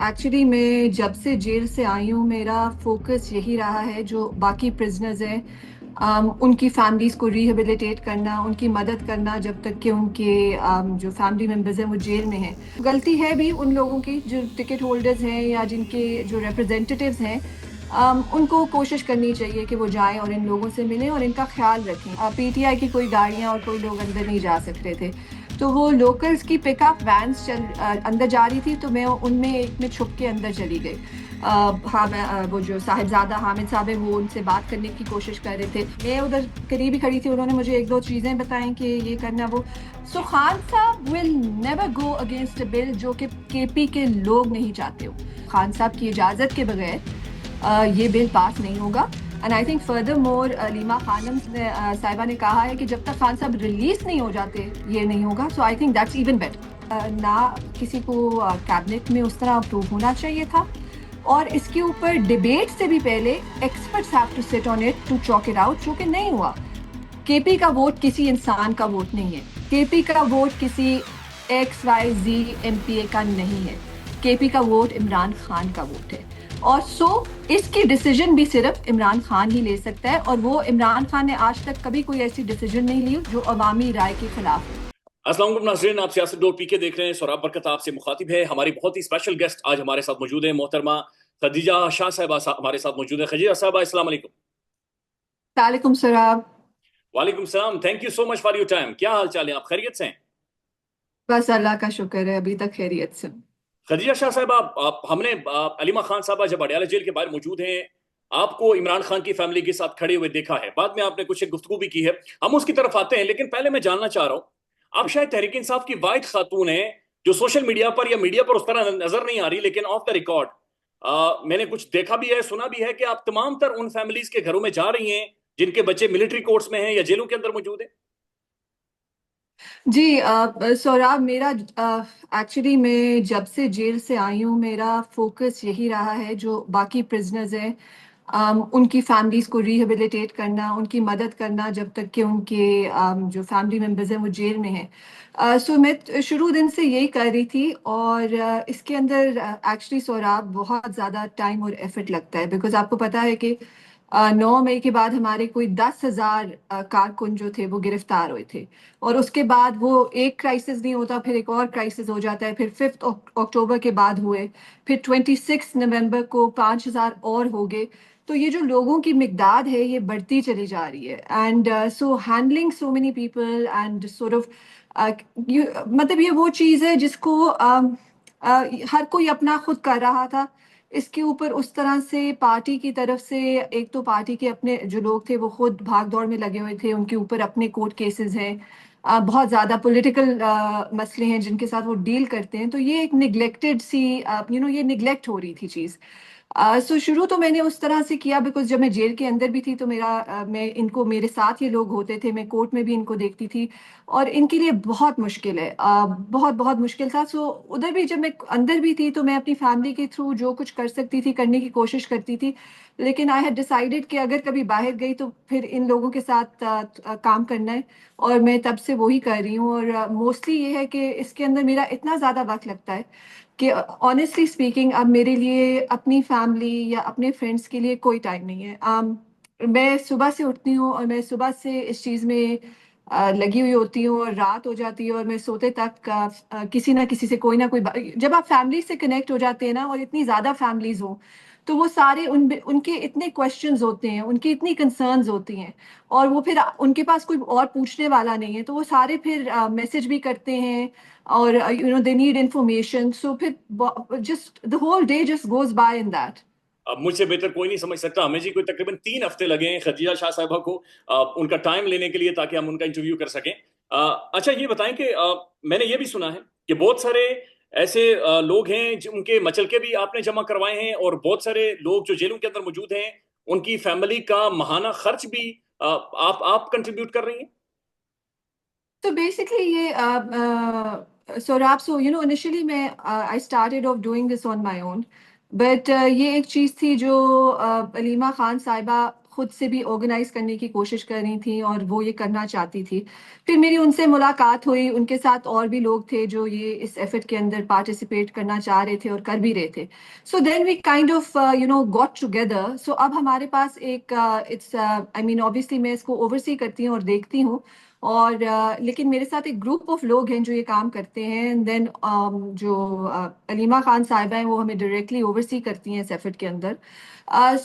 Actually میں جب سے جیل سے آئی ہوں میرا فوکس یہی رہا ہے جو باقی پرزنرز ہیں ان کی فیملیز کو ریہیبلیٹیٹ کرنا، ان کی مدد کرنا جب تک کہ ان کے جو فیملی ممبرز ہیں وہ جیل میں ہیں. غلطی ہے بھی ان لوگوں کی جو ٹکٹ ہولڈرز ہیں یا جن کے جو ریپرزینٹیوز ہیں. ان کو کوشش کرنی چاہیے کہ وہ جائیں اور ان لوگوں سے ملیں اور ان کا خیال رکھیں. پی ٹی آئی کی کوئی گاڑیاں اور کوئی لوگ اندر نہیں جا سکتے تھے، تو وہ لوکلز کی پک اپ وینس اندر جا رہی تھی، تو میں ان میں ایک میں چھپ کے اندر چلی گئی. ہاں میں وہ جو صاحبزادہ حامد صاحب ہیں وہ ان سے بات کرنے کی کوشش کر رہے تھے، میں ادھر قریب ہی کھڑی تھی. انہوں نے مجھے ایک دو چیزیں بتائیں کہ یہ کرنا وہ. سو خان صاحب will never go against a بل جو کہ کے پی کے لوگ نہیں چاہتے ہو. خان صاحب کی اجازت کے بغیر یہ بل پاس نہیں ہوگا. And I think further more Lima خانم صاحبہ نے کہا ہے کہ جب تک خان صاحب ریلیز نہیں ہو جاتے یہ نہیں ہوگا. So I think that's even better. نہ کسی کو کیبنٹ میں اس طرح اپروو ہونا چاہیے تھا، اور اس کے اوپر ڈیبیٹ سے بھی پہلے experts have to sit on it to chalk it out, جو کہ نہیں ہوا. کے پی کا ووٹ کسی انسان کا ووٹ نہیں ہے. کے پی کا ووٹ کسی X Y Z M P A کا نہیں ہے. کے پی کا ووٹ عمران خان کا ووٹ ہے. اور اس کی ڈیسیجن بھی صرف عمران خان ہی لے سکتا ہے، اور وہ عمران خان نے آج تک کبھی کوئی ایسی ڈیسیجن نہیں لی جو عوامی رائے کے خلاف ہو. السلام علیکم ناظرین، آپ سیاست ڈور پی کے دیکھ رہے ہیں. سوراب برکت آپ سے مخاطب ہے. ہماری بہت ہی اسپیشل گیسٹ آج ہمارے ساتھ موجود ہیں. محترمہ خدیجہ شاہ صاحبہ ہمارے ساتھ موجود ہیں. خدیجہ صاحبہ السلام علیکم. وعلیکم السلام. وعلیکم السلام. Thank you so much for your time. کیا حال چال ہے؟ آپ خیریت سے ہیں؟ بس اللہ کا شکر ہے، ابھی تک خیریت سے. خدیجہ شاہ صاحبہ، ہم نے علیمہ خان صاحبہ جب اڈیالہ جیل کے باہر موجود ہیں آپ کو عمران خان کی فیملی کے ساتھ کھڑے ہوئے دیکھا ہے. بعد میں آپ نے کچھ گفتگو بھی کی ہے، ہم اس کی طرف آتے ہیں. لیکن پہلے میں جاننا چاہ رہا ہوں، آپ شاید تحریک انصاف کی واحد خاتون ہیں جو سوشل میڈیا پر یا میڈیا پر اس طرح نظر نہیں آ رہی، لیکن آف دا ریکارڈ میں نے کچھ دیکھا بھی ہے، سنا بھی ہے کہ آپ تمام تر ان فیملیز کے گھروں میں جا رہی ہیں جن کے بچے ملٹری کورٹس میں ہیں یا جیلوں کے اندر موجود ہیں. جی سوراب، میرا ایکچولی میں جب سے جیل سے آئی ہوں میرا فوکس یہی رہا ہے جو باقی پرزنرز ہیں ان کی فیملیز کو ریہیبلیٹیٹ کرنا، ان کی مدد کرنا جب تک کہ ان کے جو فیملی ممبرز ہیں وہ جیل میں ہیں. سو میں شروع دن سے یہی کر رہی تھی، اور اس کے اندر ایکچولی سوراب بہت زیادہ ٹائم اور ایفرٹ لگتا ہے، بیکاز آپ کو پتہ ہے کہ 9 مئی کے بعد ہمارے کوئی 10,000 کارکن جو تھے وہ گرفتار ہوئے تھے. اور اس کے بعد وہ ایک کرائسس نہیں ہوتا، پھر ایک اور کرائسس ہو جاتا ہے، پھر 5 اکتوبر کے بعد ہوئے، پھر 26 نومبر کو 5,000 اور ہو گئے. تو یہ جو لوگوں کی مقدار ہے یہ بڑھتی چلی جا رہی ہے. And so handling so many people and sort of مطلب یہ وہ چیز ہے جس کو ہر کوئی اپنا خود کر رہا تھا. اس کے اوپر اس طرح سے پارٹی کی طرف سے ایک تو پارٹی کے اپنے جو لوگ تھے وہ خود بھاگ دوڑ میں لگے ہوئے تھے، ان کے اوپر اپنے کورٹ کیسز ہیں، بہت زیادہ پولیٹیکل مسئلے ہیں جن کے ساتھ وہ ڈیل کرتے ہیں. تو یہ ایک نگلیکٹڈ سی یہ نگلیکٹ ہو رہی تھی چیز. سو شروع تو میں نے اس طرح سے کیا، بیکاز جب میں جیل کے اندر بھی تھی تو میں ان کو میرے ساتھ یہ لوگ ہوتے تھے، میں کورٹ میں بھی ان کو دیکھتی تھی، اور ان کے لیے بہت مشکل ہے، بہت بہت مشکل تھا. سو ادھر بھی جب میں اندر بھی تھی تو میں اپنی فیملی کے تھرو جو کچھ کر سکتی تھی کرنے کی کوشش کرتی تھی. لیکن آئی ہیڈ ڈیسائیڈڈ کہ اگر کبھی باہر گئی تو پھر ان لوگوں کے ساتھ کام کرنا ہے، اور میں تب سے وہی کر رہی ہوں. اور موسٹلی یہ ہے کہ اس کے اندر میرا اتنا زیادہ وقت لگتا ہے کہ آنیسٹلی اسپیکنگ اب میرے لیے اپنی فیملی یا اپنے فرینڈس کے لیے کوئی ٹائم نہیں ہے. میں صبح سے اٹھتی ہوں اور میں صبح سے اس چیز میں لگی ہوئی ہوتی ہوں، اور رات ہو جاتی ہے اور میں سوتے تک کسی نہ کسی سے کوئی نہ کوئی جب آپ فیملی سے کنیکٹ ہو جاتے ہیں نا، اور اتنی زیادہ فیملیز ہوں تو وہ سارے ان کے اتنے کوشچنز ہوتے ہیں، ان کی اتنی کنسرنز ہوتی ہیں، اور وہ پھر ان کے پاس کوئی اور پوچھنے والا نہیں ہے، تو وہ سارے پھر میسج بھی کرتے ہیں، اور دے نیڈ انفارمیشن. سو پھر just the whole day just goes by in that. اب مجھ سے بہتر کوئی نہیں سمجھ سکتا. ہمیں جی کوئی تقریباً 3 ہفتے لگے ہیں خدیجہ شاہ صاحبہ کو ان کا ٹائم لینے کے لیے تاکہ ہم ان کا انٹرویو کر سکیں. اچھا یہ بتائیں کہ میں نے یہ بھی سنا ہے کہ بہت سارے ایسے لوگ ہیں ان کے مچلکے بھی آپ نے جمع کروائے ہیں، اور بہت سارے لوگ جو جیلوں کے اندر موجود ہیں ان کی فیملی کا ماہانہ خرچ بھی آپ کنٹریبیوٹ کر رہی ہیں. تو بیسکلی یہ سوراب، سو انیشلی میں I started off doing this on my own, but یہ ایک چیز تھی جو علیمہ خان صاحبہ خود سے بھی آرگنائز کرنے کی کوشش کر رہی تھیں اور وہ یہ کرنا چاہتی تھی. پھر میری ان سے ملاقات ہوئی، ان کے ساتھ اور بھی لوگ تھے جو یہ اس ایفرٹ کے اندر پارٹیسپیٹ کرنا چاہ رہے تھے اور کر بھی رہے تھے. So then we kind of got together. So اب ہمارے پاس ایک اٹس آئی مین اوبیسلی میں اس کو اوورسی کرتی ہوں اور دیکھتی ہوں، اور لیکن میرے ساتھ ایک گروپ آف لوگ ہیں جو یہ کام کرتے ہیں. دین جو علیمہ خان صاحبہ ہیں وہ ہمیں ڈائریکٹلی اوورسی کرتی ہیں اس ایفرٹ کے اندر.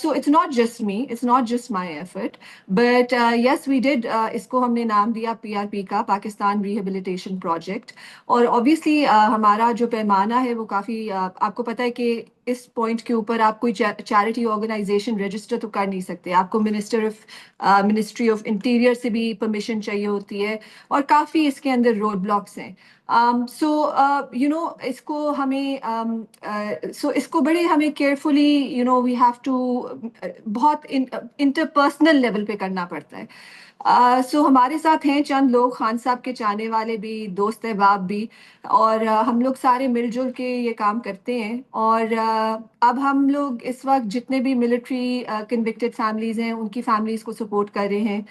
So it's not just me, it's not just my effort, but yes we did. اس کو ہم نے نام دیا PRP کا، پاکستان ریہیبلیٹیشن پروجیکٹ. اور اوبیسلی ہمارا جو پیمانہ ہے وہ کافی آپ کو پتہ ہے کہ اس پوائنٹ کے اوپر آپ کوئی چیریٹی آرگنائزیشن رجسٹر تو کر نہیں سکتے. آپ کو منسٹری آف انٹیریئر سے بھی پرمیشن چاہیے ہوتی ہے، اور کافی اس کے اندر روڈ بلاکس ہیں. سو اس کو ہمیں اس کو بڑے ہمیں کیئرفلی وی ہیو ٹو بہت انٹرپرسنل لیول پہ کرنا پڑتا ہے. سو ہمارے ساتھ ہیں چند لوگ، خان صاحب کے چاہنے والے بھی، دوست احباب بھی، اور ہم لوگ سارے مل جل کے یہ کام کرتے ہیں. اور اب ہم لوگ اس وقت جتنے بھی ملٹری کنوکٹڈ فیملیز ہیں ان کی فیملیز کو سپورٹ کر رہے ہیں.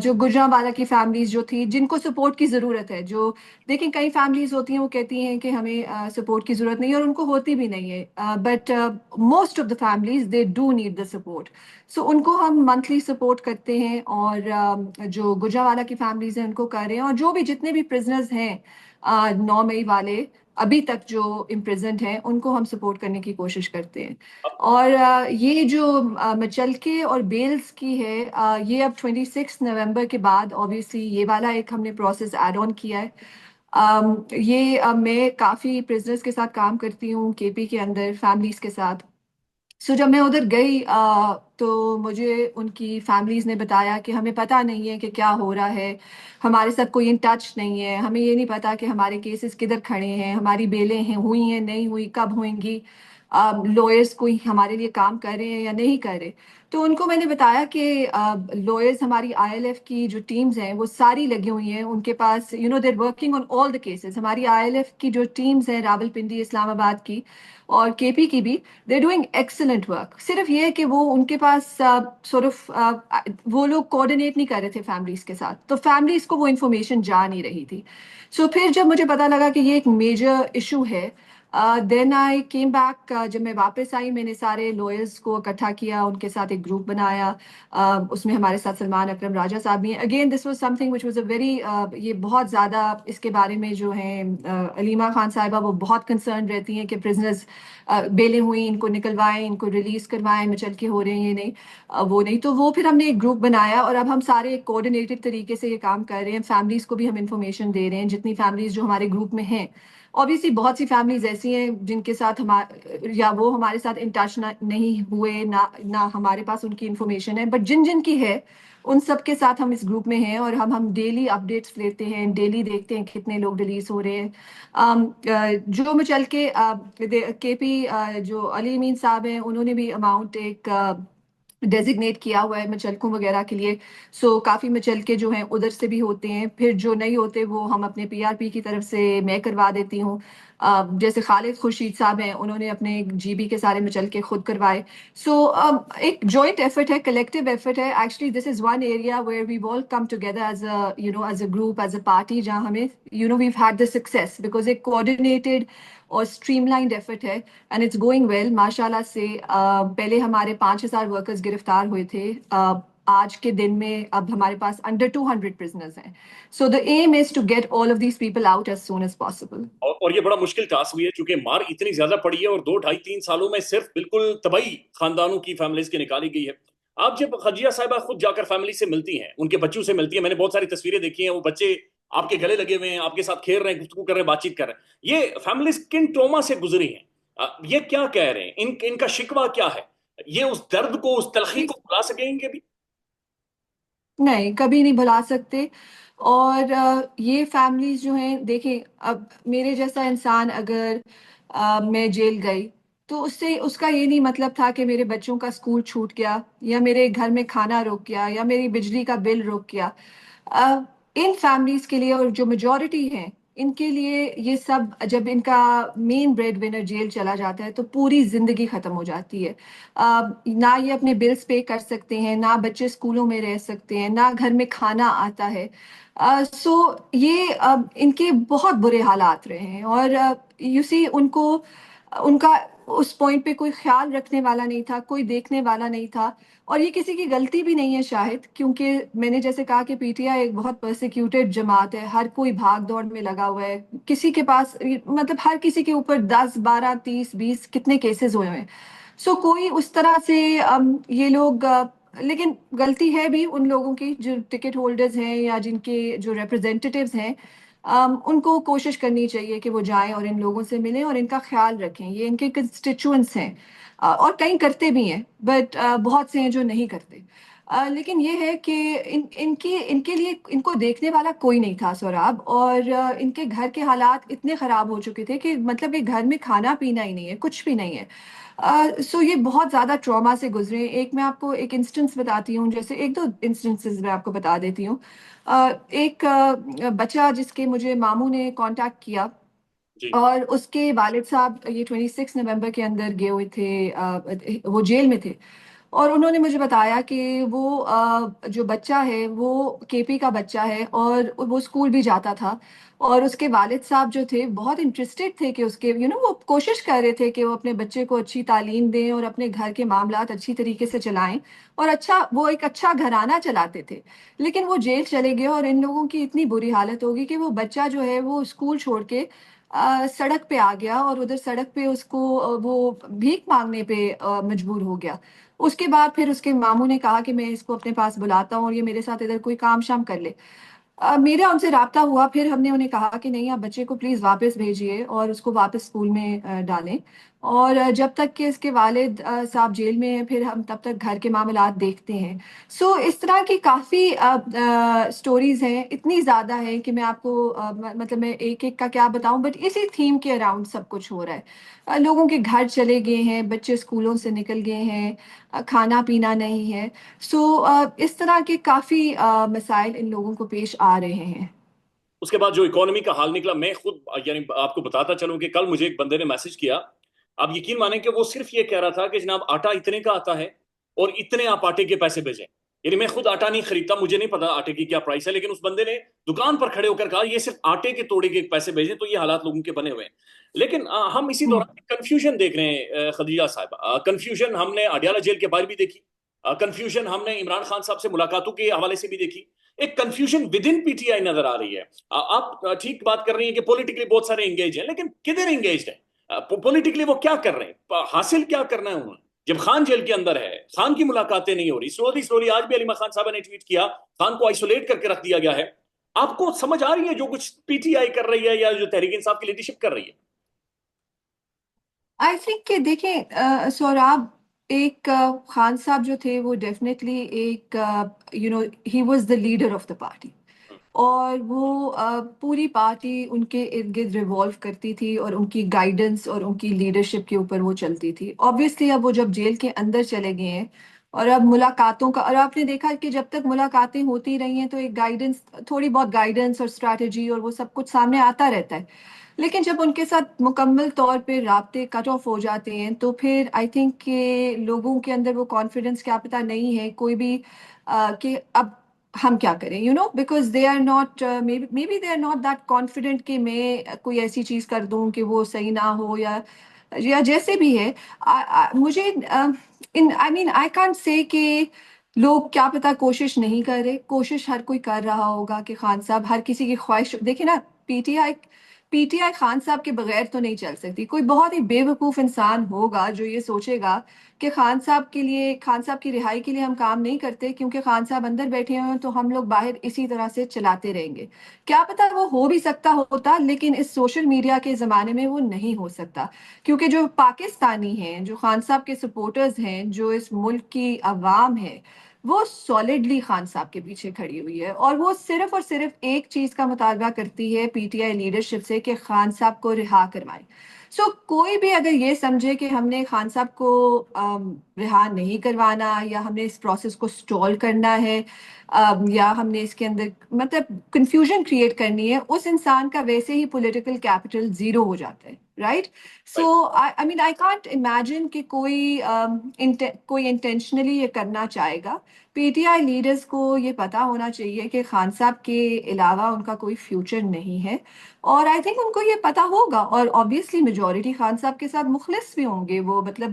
جو گجرانوالہ کی فیملیز جو تھی جن کو سپورٹ کی ضرورت ہے، جو دیکھیں کئی فیملیز ہوتی ہیں وہ کہتی ہیں کہ ہمیں سپورٹ کی ضرورت نہیں ہے، اور ان کو ہوتی بھی نہیں ہے، but most of the families they do need the support. So ان کو ہم منتھلی سپورٹ کرتے ہیں، اور جو گجرانوالہ کی فیملیز ہیں ان کو کر رہے ہیں، اور جو بھی جتنے بھی پرزنرز ہیں 9 مئی والے ابھی تک جو امپریزنٹ ہیں ان کو ہم سپورٹ کرنے کی کوشش کرتے ہیں. اور یہ جو مچلکے اور بیلز کی ہے، یہ اب 26 نومبر کے بعد اوبیسلی یہ والا ایک ہم نے پروسیس ایڈ آن کیا ہے. یہ میں کافی پرزنرز کے ساتھ کام کرتی ہوں KP کے اندر، فیملیز کے ساتھ. سو جب میں ادھر گئی تو مجھے ان کی فیملیز نے بتایا کہ ہمیں پتہ نہیں ہے کہ کیا ہو رہا ہے، ہمارے ساتھ کوئی ان ٹچ نہیں ہے، ہمیں یہ نہیں پتا کہ ہمارے کیسز کدھر کھڑے ہیں، ہماری بیلیں ہیں ہوئی ہیں نہیں ہوئی، کب ہوئیں گی، لائرز کوئی ہمارے لیے کام کر رہے ہیں یا نہیں کر رہے. تو ان کو میں نے بتایا کہ لائرز ہماری ILF کی جو ٹیمز ہیں وہ ساری لگی ہوئی ہیں، ان کے پاس they're working on all the cases. ہماری ILF کی جو ٹیمز ہیں راولپنڈی، اسلام آباد کی اور KP کی بھی، دے ڈوئنگ ایکسلنٹ ورک. صرف یہ ہے کہ وہ ان کے پاس وہ لوگ کوآرڈینیٹ نہیں کر رہے تھے فیملیز کے ساتھ، تو فیملیز کو وہ انفارمیشن جا نہیں رہی تھی. سو پھر جب مجھے پتا لگا کہ یہ ایک میجر ایشو ہے، دین آئی کیم بیک. جب میں واپس آئی میں نے سارے لائرز کو اکٹھا کیا، ان کے ساتھ ایک گروپ بنایا. اس میں ہمارے ساتھ سلمان اکرم راجہ صاحب بھی ہیں. Again this was some thing which was a very یہ بہت زیادہ اس کے بارے میں جو ہیں علیمہ خان صاحبہ وہ بہت کنسرن رہتی ہیں کہ پرزنرز بیلیں ہوئی ان کو نکلوائیں، ان کو ریلیز کروائیں، مچل کے ہو رہے ہیں یہ نہیں وہ نہیں. تو وہ پھر ہم نے ایک گروپ بنایا اور اب ہم سارے ایک کوآرڈینیٹڈ طریقے سے یہ کام کر رہے ہیں. فیملیز کو بھی ہم انفارمیشن دے رہے ہیں، جتنی فیملیز جو ہمارے گروپ میں ہیں. اوبیسلی بہت سی فیملیز ایسی ہیں جن کے ساتھ یا وہ ہمارے ساتھ ان ٹچ نہیں ہوئے، نہ ہمارے پاس ان کی انفارمیشن ہے، بٹ جن جن کی ہے ان سب کے ساتھ ہم اس گروپ میں ہیں، اور ہم ڈیلی اپڈیٹس لیتے ہیں، ڈیلی دیکھتے ہیں کتنے لوگ ریلیز ہو رہے ہیں. جو مچل کے KP جو علی امین صاحب ہیں انہوں نے بھی اماؤنٹ ایک ڈیزگنیٹ کیا ہوا ہے مچلکوں وغیرہ کے لیے. سو کافی مچلکے جو ہیں ادھر سے بھی ہوتے ہیں، پھر جو نہیں ہوتے وہ ہم اپنے PRP کی طرف سے میں کروا دیتی ہوں. جیسے خالد خورشید صاحب ہیں انہوں نے اپنے GB کے سارے مچلکے خود کروائے. سو ایک جوائنٹ ایفرٹ ہے، کلیکٹیو ایفرٹ ہے. Actually this is one area where we all come together as a group, as a party, جہاں ہمیں we've had the success because ایک کوآرڈینیٹڈ اور اسٹریم لائنڈ ایفرٹ ہے اینڈ اٹس گوئنگ ویل ماشاء اللہ سے. پہلے ہمارے 5,000 ورکرز گرفتار ہوئے تھے، آج کے دن میں اب ہمارے پاس انڈر 200 پرزنرز ہیں. So the aim is to get all of these people out as soon as possible. اور یہ بڑا مشکل ٹاسک بھی ہے چونکہ مار اتنی زیادہ پڑی ہے اور 2 ڈھائی 3 سالوں میں صرف بالکل تباہی خاندانوں کی فیملیز کی نکالی گئی ہے. آپ جب خدیجہ صاحبہ خود جا کر فیملی سے ملتی ہیں، ان کے بچوں سے ملتی ہیں، میں نے بہت ساری تصویریں دیکھی ہیں، وہ بچے آپ کے گلے لگے ہوئے ہیں، آپ کے ساتھ کھیل رہے ہیں، گفتگو کر رہے ہیں، بات چیت کر رہے ہیں، یہ فیملیز کن ٹروما سے گزری ہیں؟ یہ کیا کہہ رہے ہیں، ان کا شکوہ کیا ہے؟ یہ اس درد کو، اس تلخی کو بھلا سکیں گے بھی؟ نہیں، کبھی نہیں بھلا سکتے. اور یہ فیملیز جو ہیں دیکھیں، اب میرے جیسا انسان اگر میں جیل گئی تو اس کا یہ نہیں مطلب تھا کہ میرے بچوں کا اسکول چھوٹ گیا، یا میرے گھر میں کھانا رک گیا، یا میری بجلی کا بل رک گیا. ان فیملیز کے لیے، اور جو میجورٹی ہیں ان کے لیے یہ سب، جب ان کا مین بریڈ ونر جیل چلا جاتا ہے تو پوری زندگی ختم ہو جاتی ہے. نہ یہ اپنے بلز پے کر سکتے ہیں، نہ بچے اسکولوں میں رہ سکتے ہیں، نہ گھر میں کھانا آتا ہے. سو یہ ان کے بہت برے حالات رہے ہیں. اور یو سی ان کا اس پوائنٹ پہ کوئی خیال رکھنے والا نہیں تھا، کوئی دیکھنے والا نہیں تھا. اور یہ کسی کی غلطی بھی نہیں ہے شاہد، کیونکہ میں نے جیسے کہا کہ پی ٹی آئی ایک بہت پرسیکیوٹیڈ جماعت ہے، ہر کوئی بھاگ دوڑ میں لگا ہوا ہے. کسی کے پاس مطلب ہر کسی کے اوپر 10 12 30 20 کتنے کیسز ہوئے ہیں. سو کوئی اس طرح سے یہ لوگ لیکن غلطی ہے بھی ان لوگوں کی جو ٹکٹ ہولڈرز ہیں یا جن کے جو ریپرزینٹیوز ہیں. ان کو کوشش کرنی چاہیے کہ وہ جائیں اور ان لوگوں سے ملیں اور ان کا خیال رکھیں. یہ ان کے کنسٹیچوئنٹس ہیں اور کئی کرتے بھی ہیں، بٹ بہت سے ہیں جو نہیں کرتے. لیکن یہ ہے کہ ان کے لیے ان کو دیکھنے والا کوئی نہیں تھا سوراب. اور ان کے گھر کے حالات اتنے خراب ہو چکے تھے کہ مطلب ایک گھر میں کھانا پینا ہی نہیں ہے، کچھ بھی نہیں ہے. سو یہ بہت زیادہ ٹراما سے گزرے. ایک میں آپ کو ایک انسٹنس بتاتی ہوں، جیسے ایک دو انسٹنسز میں آپ کو بتا دیتی ہوں. ایک بچہ جس کے مجھے ماموں نے کانٹیکٹ کیا، جی اور اس کے والد صاحب یہ 26 نومبر کے اندر گئے ہوئے تھے، وہ جیل میں تھے. اور انہوں نے مجھے بتایا کہ وہ جو بچہ ہے وہ کے پی کا بچہ ہے اور وہ اسکول بھی جاتا تھا. اور اس کے والد صاحب جو تھے بہت انٹرسٹیڈ تھے کہ اس کے وہ کوشش کر رہے تھے کہ وہ اپنے بچے کو اچھی تعلیم دیں اور اپنے گھر کے معاملات اچھی طریقے سے چلائیں. اور وہ ایک اچھا گھرانہ چلاتے تھے. لیکن وہ جیل چلے گئے اور ان لوگوں کی اتنی بری حالت ہوگی کہ وہ بچہ جو ہے وہ اسکول چھوڑ کے سڑک پہ آ گیا، اور ادھر سڑک پہ اس کو وہ بھیک مانگنے پہ مجبور ہو گیا. اس کے بعد پھر اس کے ماموں نے کہا کہ میں اس کو اپنے پاس بلاتا ہوں اور یہ میرے ساتھ ادھر کوئی کام شام کر لے. میرا ان سے رابطہ ہوا، پھر ہم نے انہیں کہا کہ نہیں، آپ بچے کو پلیز واپس بھیجیے اور اس کو واپس اسکول میں ڈالیں. اور جب تک کہ اس کے والد صاحب جیل میں ہیں پھر ہم تب تک گھر کے معاملات دیکھتے ہیں. سو اس طرح کی کافی سٹوریز ہیں، اتنی زیادہ ہیں کہ میں آپ کو مطلب میں ایک ایک کا کیا بتاؤں، بٹ اسی تھیم کے اراؤنڈ سب کچھ ہو رہا ہے. لوگوں کے گھر چلے گئے ہیں، بچے اسکولوں سے نکل گئے ہیں، کھانا پینا نہیں ہے. سو اس طرح کے کافی مسائل ان لوگوں کو پیش آ رہے ہیں. اس کے بعد جو اکانومی کا حال نکلا، میں خود یعنی آپ کو بتاتا چلوں کہ کل مجھے ایک بندے نے میسج کیا. آپ یقین مانیں کہ وہ صرف یہ کہہ رہا تھا کہ جناب آٹا اتنے کا آتا ہے اور اتنے آپ آٹے کے پیسے بھیجیں. یعنی میں خود آٹا نہیں خریدتا، مجھے نہیں پتا آٹے کی کیا پرائس ہے، لیکن اس بندے نے دکان پر کھڑے ہو کر کہا یہ صرف آٹے کے توڑے کے پیسے بھیجیں. تو یہ حالات لوگوں کے بنے ہوئے ہیں. لیکن ہم اسی ہوں دوران کنفیوژن دیکھ رہے ہیں خدیجہ صاحبہ. کنفیوژن ہم نے اڈیالہ جیل کے باہر بھی دیکھی، کنفیوژن ہم نے عمران خان صاحب سے ملاقاتوں کے حوالے سے بھی دیکھی. ایک confusion with in P T I نظر آ رہی ہے. آپ ٹھیک بات کر رہی ہیں کہ پولیٹیکلی بہت سارے انگیج ہیں، لیکن کدھر انگیجڈ ہیں پولیٹیکلی؟ وہ کیا کر رہے ہیں؟ حاصل کیا کرنا ہے انہوں نے؟ جب خان جیل کے اندر ہے، خان کی ملاقاتیں نہیں ہو رہی. سلولی آج بھی علیمہ خان صاحب نے ٹویٹ کیا، خان کو آئسولیٹ کر کے رکھ دیا گیا ہے. آپ کو سمجھ آ رہی ہے جو کچھ پی ٹی آئی کر رہی ہے یا جو تحریک انصاف کی لیڈرشپ کر رہی ہے؟ آئی تھنک کہ دیکھیں سوراب، ایک خان صاحب جو تھے وہ ڈیفینیٹلی ایک he was the leader of the party. اور وہ پوری پارٹی ان کے ارد گرد ریوالو کرتی تھی اور ان کی گائیڈنس اور ان کی لیڈرشپ کے اوپر وہ چلتی تھی. آبویسلی اب وہ جب جیل کے اندر چلے گئے ہیں اور اب ملاقاتوں کا، اور آپ نے دیکھا کہ جب تک ملاقاتیں ہوتی رہی ہیں تو ایک گائیڈنس، تھوڑی بہت گائیڈنس اور اسٹریٹجی اور وہ سب کچھ سامنے آتا رہتا ہے. لیکن جب ان کے ساتھ مکمل طور پہ رابطے کٹ آف ہو جاتے ہیں تو پھر آئی تھنک کہ لوگوں کے اندر وہ کانفیڈنس کیا پتہ نہیں ہے کوئی بھی کہ اب ہم کیا کریں، because they are not maybe they are not that confident کہ میں کوئی ایسی چیز کر دوں کہ وہ صحیح نہ ہو یا جیسے بھی ہے. مجھے آئی مین آئی کانٹ سے کہ لوگ کیا پتا کوشش نہیں کر رہے. کوشش ہر کوئی کر رہا ہوگا کہ خان صاحب، ہر کسی کی خواہش دیکھیں نا، پی ٹی آئی خان صاحب کے بغیر تو نہیں چل سکتی. کوئی بہت ہی بے وقوف انسان ہوگا جو یہ سوچے گا کہ خان صاحب کی رہائی کے لیے ہم کام نہیں کرتے کیونکہ خان صاحب اندر بیٹھے ہوئے ہیں تو ہم لوگ باہر اسی طرح سے چلاتے رہیں گے. کیا پتا وہ ہو بھی سکتا ہوتا، لیکن اس سوشل میڈیا کے زمانے میں وہ نہیں ہو سکتا. کیونکہ جو پاکستانی ہیں، جو خان صاحب کے سپورٹرز ہیں، جو اس ملک کی عوام ہے، وہ سالڈلی خان صاحب کے پیچھے کھڑی ہوئی ہے. اور وہ صرف ایک چیز کا مطالبہ کرتی ہے پی ٹی آئی لیڈرشپ سے کہ خان صاحب کو رہا کروائیں. سو کوئی بھی اگر یہ سمجھے کہ ہم نے خان صاحب کو رہا نہیں کروانا یا ہم نے اس پروسیس کو سٹال کرنا ہے یا ہم نے اس کے اندر مطلب کنفیوژن کریٹ کرنی ہے، اس انسان کا ویسے ہی پولیٹیکل کیپٹل زیرو ہو جاتا ہے، right? So I mean I can't imagine کہ کوئی انٹینشنلی یہ کرنا چاہے گا۔ پی ٹی آئی لیڈرز کو یہ پتا ہونا چاہیے کہ خان صاحب کے علاوہ ان کا کوئی فیوچر نہیں ہے، اور آئی تھنک ان کو یہ پتا ہوگا، اور آبویسلی میجورٹی خان صاحب کے ساتھ مخلص بھی ہوں گے وہ، مطلب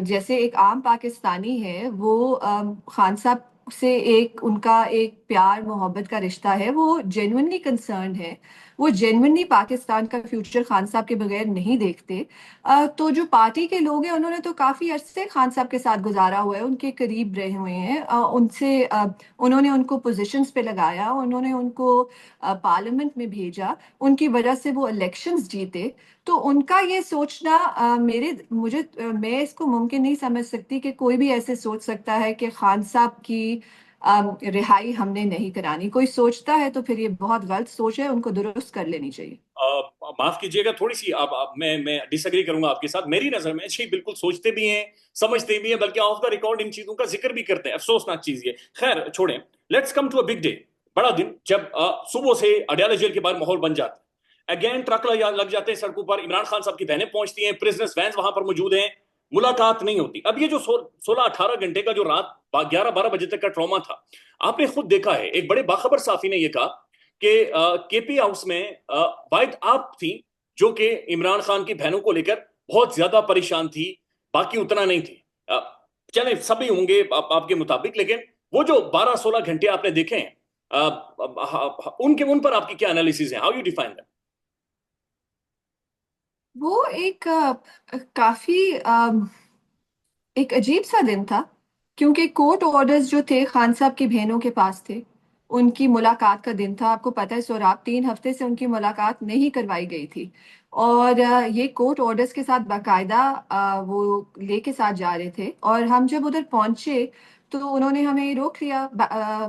جیسے ایک عام پاکستانی ہے وہ خان صاحب سے ان کا ایک پیار محبت کا رشتہ ہے، وہ جینوئنلی کنسرنڈ ہے، وہ جینوئنلی پاکستان کا فیوچر خان صاحب کے بغیر نہیں دیکھتے۔ تو جو پارٹی کے لوگ ہیں انہوں نے تو کافی عرصے خان صاحب کے ساتھ گزارا ہوا ہے، ان کے قریب رہے ہوئے ہیں، ان سے انہوں نے ان کو پوزیشنز پہ لگایا، انہوں نے ان کو پارلیمنٹ میں بھیجا، ان کی وجہ سے وہ الیکشنز جیتے۔ تو ان کا یہ سوچنا میں اس کو ممکن نہیں سمجھ سکتی کہ کوئی بھی ایسے سوچ سکتا ہے کہ خان صاحب کی رہائی ہم نے نہیں کرانی۔ کوئی سوچتا ہے تو پھر یہ بہت غلط سوچ ہے، ان کو درست کر لینی چاہیے۔ معاف کیجیے گا تھوڑی سی اب میں ڈس ایگری کروں گا آپ کے ساتھ۔ میری نظر میں جی بالکل سوچتے بھی ہیں، سمجھتے بھی ہیں، بلکہ آف دا ریکارڈ ان چیزوں کا ذکر بھی کرتے ہیں۔ افسوسناک چیز یہ، خیر چھوڑیں، let's come to a big day, بڑا دن، جب صبح سے اڈیالہ جیل کے باہر ماحول بن جاتا ہے، اگین ٹرک لگ جاتے ہیں سڑکوں پر، عمران خان صاحب کی بہنیں پہنچتی ہیں، پرزنرز وینز وہاں پر موجود ہیں، ملاقات نہیں ہوتی۔ اب یہ جو 16-18 گھنٹے کا جو رات 11-12 بجے تک کا ٹراما تھا، آپ نے خود دیکھا ہے، ایک بڑے باخبر صحافی نے یہ کہا کہ کے پی ہاؤس میں واحد آپ تھی جو کہ عمران خان کی بہنوں کو لے کر بہت زیادہ پریشان تھی، باقی اتنا نہیں تھی۔ چلیں سبھی ہوں گے آپ کے مطابق، لیکن وہ جو 12-16 گھنٹے آپ نے دیکھے ہیں، ان پر آپ کی کیا انالیسز ہیں؟ How you define that? وہ ایک کافی ایک عجیب سا دن تھا، کیونکہ کورٹ آرڈرز جو تھے خان صاحب کی بہنوں کے پاس تھے، ان کی ملاقات کا دن تھا۔ آپ کو پتہ ہے سوراب 3 ہفتے سے ان کی ملاقات نہیں کروائی گئی تھی، اور یہ کورٹ آرڈرز کے ساتھ باقاعدہ وہ لے کے ساتھ جا رہے تھے، اور ہم جب ادھر پہنچے تو انہوں نے ہمیں روک لیا،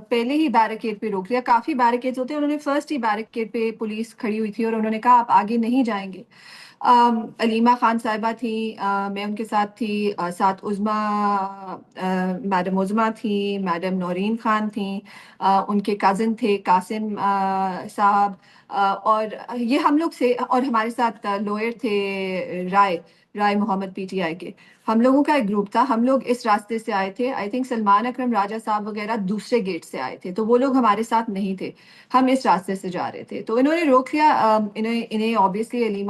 پہلے ہی بیریکیڈ پہ روک لیا۔ کافی بیریکیڈز ہوتے ہیں، انہوں نے فرسٹ ہی بیریکیڈ پہ پولیس کھڑی ہوئی تھی اور انہوں نے کہا آپ آگے نہیں جائیں گے۔ علیمہ خان صاحبہ تھیں، میں ان کے ساتھ تھی، ساتھ عظمیٰ میڈم عظمیٰ تھیں، میڈم نورین خان تھیں، ان کے کزن تھے قاسم صاحب، اور یہ ہم لوگ سے، اور ہمارے ساتھ لوئر تھے رائے محمد پی ٹی آئی کے۔ ہم لوگوں کا ایک گروپ تھا، ہم لوگ اس راستے سے آئے تھے، آئی تھنک سلمان اکرم راجہ صاحب وغیرہ دوسرے گیٹ سے آئے تھے، تو وہ لوگ ہمارے ساتھ نہیں تھے، ہم اس راستے سے جا رہے تھے۔ تو انہوں نے روک لیا، انہیں آبویسلی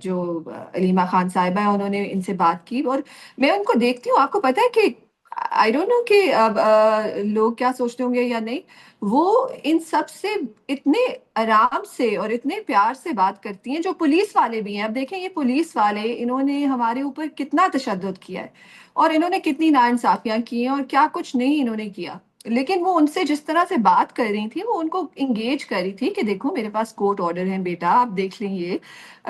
جو علیمہ خان صاحبہ ہیں انہوں نے ان سے بات کی، اور میں ان کو دیکھتی ہوں، آپ کو پتہ ہے کہ آئی ڈونٹ نو کہ لوگ کیا سوچتے ہوں گے یا نہیں، وہ ان سب سے اتنے آرام سے اور اتنے پیار سے بات کرتی ہیں، جو پولیس والے بھی ہیں۔ اب دیکھیں یہ پولیس والے، انہوں نے ہمارے اوپر کتنا تشدد کیا ہے، اور انہوں نے کتنی ناانصافیاں کی ہیں، اور کیا کچھ نہیں انہوں نے کیا، لیکن وہ ان سے جس طرح سے بات کر رہی تھی، وہ ان کو انگیج کر رہی تھی کہ دیکھو میرے پاس کورٹ آرڈر ہے بیٹا، آپ دیکھ لیں، یہ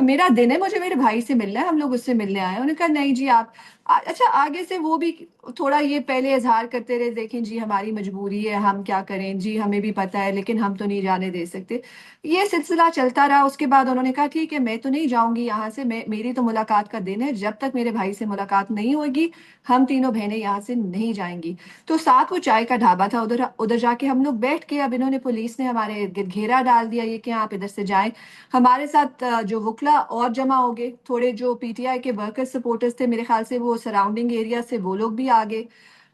میرا دن ہے، مجھے میرے بھائی سے ملنا ہے، ہم لوگ اس سے ملنے آئے ہیں۔ انہوں نے کہا نہیں جی آپ اچھا، آگے سے وہ بھی تھوڑا یہ پہلے اظہار کرتے رہے، دیکھیں جی ہماری مجبوری ہے، ہم کیا کریں جی، ہمیں بھی پتہ ہے لیکن ہم تو نہیں جانے دے سکتے۔ یہ سلسلہ چلتا رہا، اس کے بعد انہوں نے کہا ٹھیک ہے میں تو نہیں جاؤں گی یہاں سے، میری تو ملاقات کا دن ہے، جب تک میرے بھائی سے ملاقات نہیں ہوگی ہم تینوں بہنیں یہاں سے نہیں جائیں گی۔ تو ساتھ وہ چائے کا ڈھابا تھا، ادھر جا کے ہم لوگ بیٹھ کے، اب انہوں نے پولیس نے ہمارے گھیرا ڈال دیا، یہ کہ آپ ادھر سے جائیں۔ ہمارے ساتھ جو وکلا اور جمع ہو گئے، تھوڑے جو پی ٹی آئی کے ورکر سپورٹرز تھے، میرے خیال سے وہ سراؤنڈنگ ایریا سے وہ لوگ بھی آگے۔